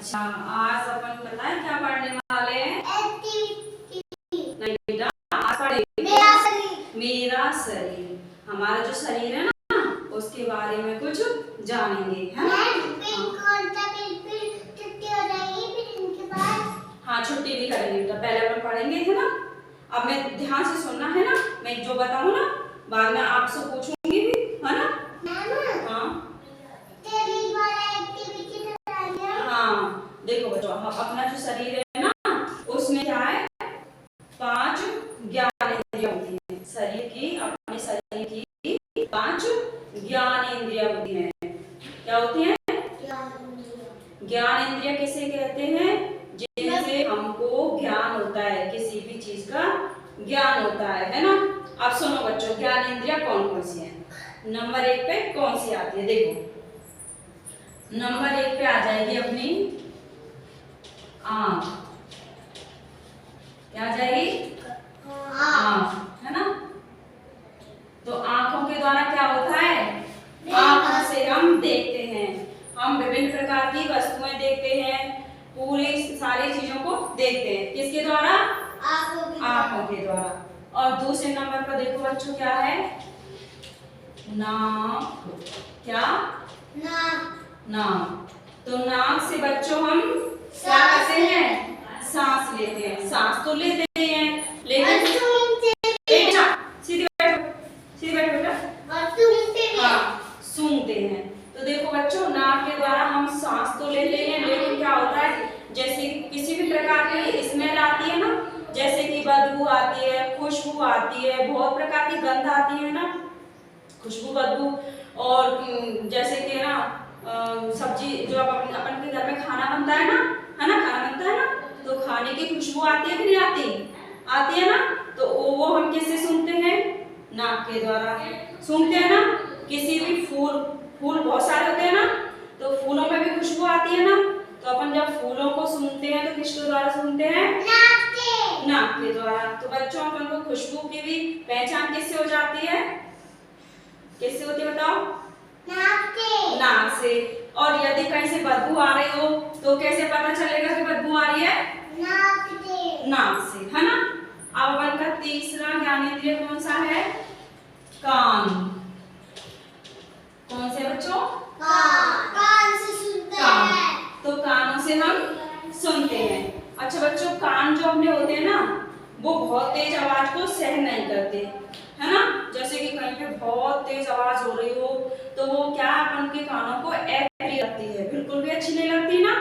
अच्छा, आज अपन पता है क्या पढ़ने वाले हैं? नहीं बेटा, आज पढ़ेंगे मेरा शरीर। हमारा जो शरीर है ना, उसके बारे में कुछ जानेंगे, है ना? हाँ, छुट्टी भी करेंगे बेटा। पहले अपन पढ़ेंगे, है ना? अब मैं ध्यान से सुनना है ना, मैं जो बताऊँ ना, बाद में आपसे पूछूंगी भी, है ना? हाँ हाँ, देखो बच्चों, अपना जो शरीर है ना, उसमें क्या है, 5 ज्ञानेंद्रियां होती हैं। शरीर की, अपने शरीर की 5 ज्ञानेंद्रियां होती हैं। क्या होती हैं? ज्ञानेंद्रियां किसे कहते हैं? जिनसे हमको ज्ञान होता है, किसी भी चीज का ज्ञान होता है ना? अब सुनो बच्चों, ज्ञानेंद्रियां कौन कौन सी हैं? नंबर 1 पे कौन सी आती है? देखो, नंबर 1 पे आ जाएगी अपनी आँख। क्या आ जाएगी? आँख, है ना? तो आँखों के द्वारा क्या होता है? आँखों से हम देखते हैं, हम विभिन्न प्रकार की वस्तुएं देखते हैं, पूरी सारी चीजों को देखते हैं। किसके द्वारा? आँखों के द्वारा। और दूसरे नंबर पर देखो बच्चों, क्या है? नाक। क्या? नाक। तो नाक से बच्चों हम क्या करते हैं? सांस लेते हैं। सांस तो लेते हैं, लेकिन सीधे बैठो बेटा। हाँ, सूंघते हैं। तो देखो बच्चों, नाक के द्वारा हम सांस तो लेते हैं, लेकिन क्या होता है, जैसे किसी भी प्रकार की स्मेल आती है ना, जैसे कि बदबू आती है, खुशबू आती है, बहुत प्रकार की गंध आती है ना, खुशबू, बदबू। और जैसे कि ना सब्जी जो अपन के घर में खाना बनता है ना, है ना, खाना बनता है ना, तो खाने की खुशबू आती है कि नहीं आती? आती है ना। तो वो हम किससे सूंघते हैं? नाक के द्वारा सूंघते हैं ना। किसी भी फूल बहुत सारे होते हैं ना, तो फूलों में भी खुशबू आती है ना, तो अपन जब फूलों को सूंघते हैं तो किसके द्वारा सूंघते हैं? नाक के द्वारा। तो बच्चों, अपन को खुशबू की भी पहचान किससे हो जाती है? किससे होती है बताओ? नाक से। और यदि कहीं से बदबू आ रही हो तो कैसे पता चलेगा कि बदबू आ रही है? नाक से, है ना? अब अपन का तीसरा ज्ञानेंद्रिय कौन सा है? कान। कौन से बच्चों? कान से सुनते हैं। तो कानों से हम सुनते हैं। अच्छा बच्चों, कान जो अपने होते हैं ना, वो बहुत तेज आवाज को सहन नहीं करते, है ना? जैसे कि कहीं पे बहुत तेज आवाज हो रही हो तो वो क्या, अपन के कानों को ऐसे लगती है, बिल्कुल भी अच्छी नहीं लगती ना,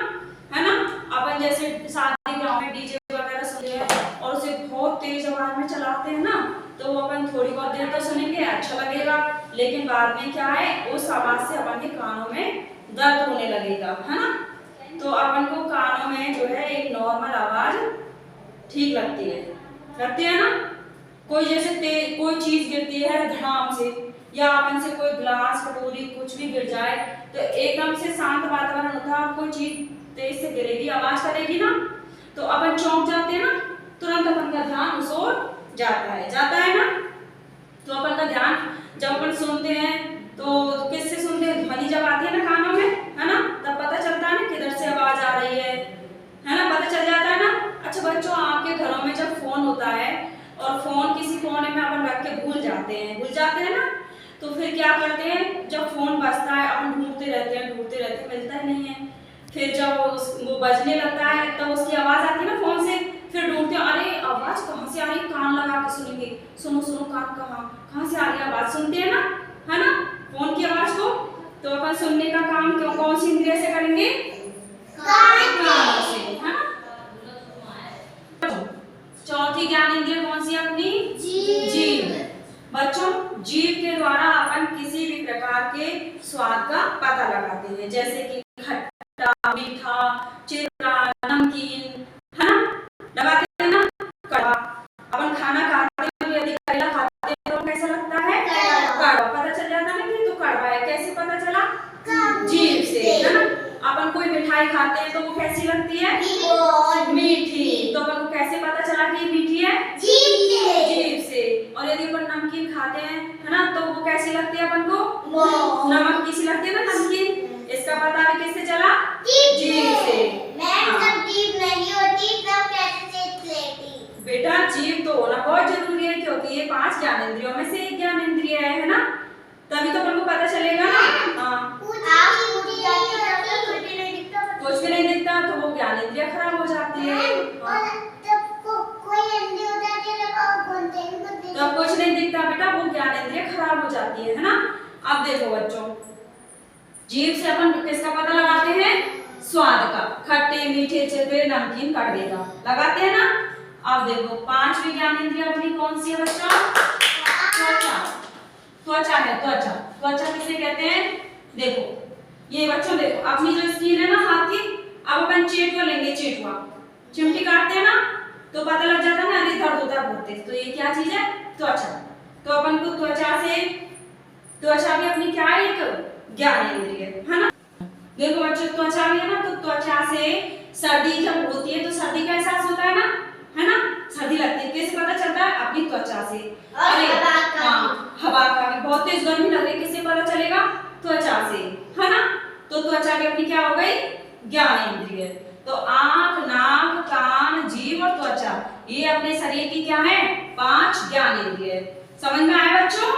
है ना? अपन जैसे शादी ब्याह में डीजे वगैरह सुनते हैं और उसे बहुत तेज आवाज में चलाते हैं ना, तो वो अपन थोड़ी बहुत देर तो सुनेंगे, अच्छा लगेगा, लेकिन बाद में क्या है, उस आवाज से अपन के कानों में दर्द होने लगेगा, है ना? तो अपन को कानों में जो है एक नॉर्मल आवाज ठीक लगती है ना? कोई जैसे कोई चीज गिरती है धड़ाम से, या अपन से कोई ग्लास कटोरी कुछ भी गिर जाए, तो एकदम से शांत वातावरण होता है, कोई चीज तेज से गिरेगी, आवाज करेगी ना, तो अपन चौंक जाते हैं ना, तुरंत अपन का ध्यान उस ओर जाता है ना। तो अपन का ध्यान जब अपन सुनते हैं तो किससे सुनते हैं? ध्वनि जब आती है ना कानों में, है ना, तब पता चलता है ना किधर से आवाज आ रही है ना, पता चल जाता है ना। अच्छा बच्चों, आपके घरों में जब फोन होता है और फोन किसी कोने में अपन रख के भूल जाते हैं ना, तो फिर क्या करते हैं, जब फोन बजता है अपन ढूंढते रहते हैं, मिलता ही नहीं है। फिर जब वो बजने लगता है तब उसकी आवाज आती है ना फोन से, फिर ढूंढते हैं, अरे आवाज कहाँ से आ रही, कान लगा के सुनेंगे, सुनो कान कहाँ से आ रही आवाज, सुनते हैं ना, है ना, फोन की आवाज को। तो अपन सुनने का काम कौन सी इंद्रिय से करेंगे? कान से, है ना। चौथी ज्ञान इंद्रिय कौन सी अपनी? जीभ। बच्चों, जीभ के द्वारा अपन किसी भी प्रकार के स्वाद का पता लगाते हैं, जैसे कि खट्टा, मीठा, चिरका, नमकीन, है ना, लगाते हैं ना, कड़वा। अपन खाना खाते हैं, यदि करेला खाते हैं तो कैसा लगता है? कड़वा। पता चल जाता है ना कि तो कड़वा है, कैसे पता चला? जीभ से, है ना। अपन कोई मिठाई खाते हैं तो वो कैसी लगती है? मीठी। तो अपन को कैसे पता चला कि मीठी है? जीभ से। और यदि अपन नमकीन खाते हैं, है ना, तो वो कैसी लगती है अपन को? नमक की सी लगती है ना नमकीन, इसका पता भी किससे चला? जीभ से। 5 ज्ञानेंद्रियों में से एक ज्ञानेंद्रिय है ना, तभी तो अपन को पता चलेगा ना। हाँ, कुछ भी नहीं दिखता तो वो ज्ञानेंद्रिय खराब हो जाती है। हाँ, तब कुछ नहीं दिखता बेटा, वो ज्ञानेंद्रिय खराब हो जाती है ना। अब देखो बच्चों, जीभ से अपन किसका पता लगाते हैं? स्वाद का, खट्टे मीठे चटपटे नमकीन कड़वे का लगाते हैं ना। अब देखो 5वीं ज्ञानेंद्रिय अपनी कौन सी है बच्चों? त्वचा। त्वचा है, त्वचा। त्वचा किसे कहते हैं? देखो ये बच्चों, देखो अपनी जो स्किन है ना हाथ की, अब अपन चेटुआ लेंगे, चेटुआ चिमटी काटते हैं ना तो पता लग जाता है ना, अरे दर्द होता है बहुत तेज, तो ये क्या चीज है? त्वचा। तो अपन को त्वचा से, त्वचा भी अपनी क्या है? एक ज्ञानेंद्रिय है ना। देखो बच्चों, त्वचा भी है ना, तो त्वचा से सर्दी जब होती है तो सर्दी का एहसास होता है ना, सर्दी लगती है, कैसे पता चलता है? अपनी त्वचा से। अरे हाँ, हवा का भी, बहुत तेज गर्मी लग रही है, किससे पता चलेगा? त्वचा से, है ना। तो त्वचा भी अपनी क्या हो गई? ज्ञानेंद्रिय। तो आंख, नाक, कान, जीभ और त्वचा, ये अपने शरीर की क्या है? 5 ज्ञानेंद्रिय। समझ में आया बच्चों?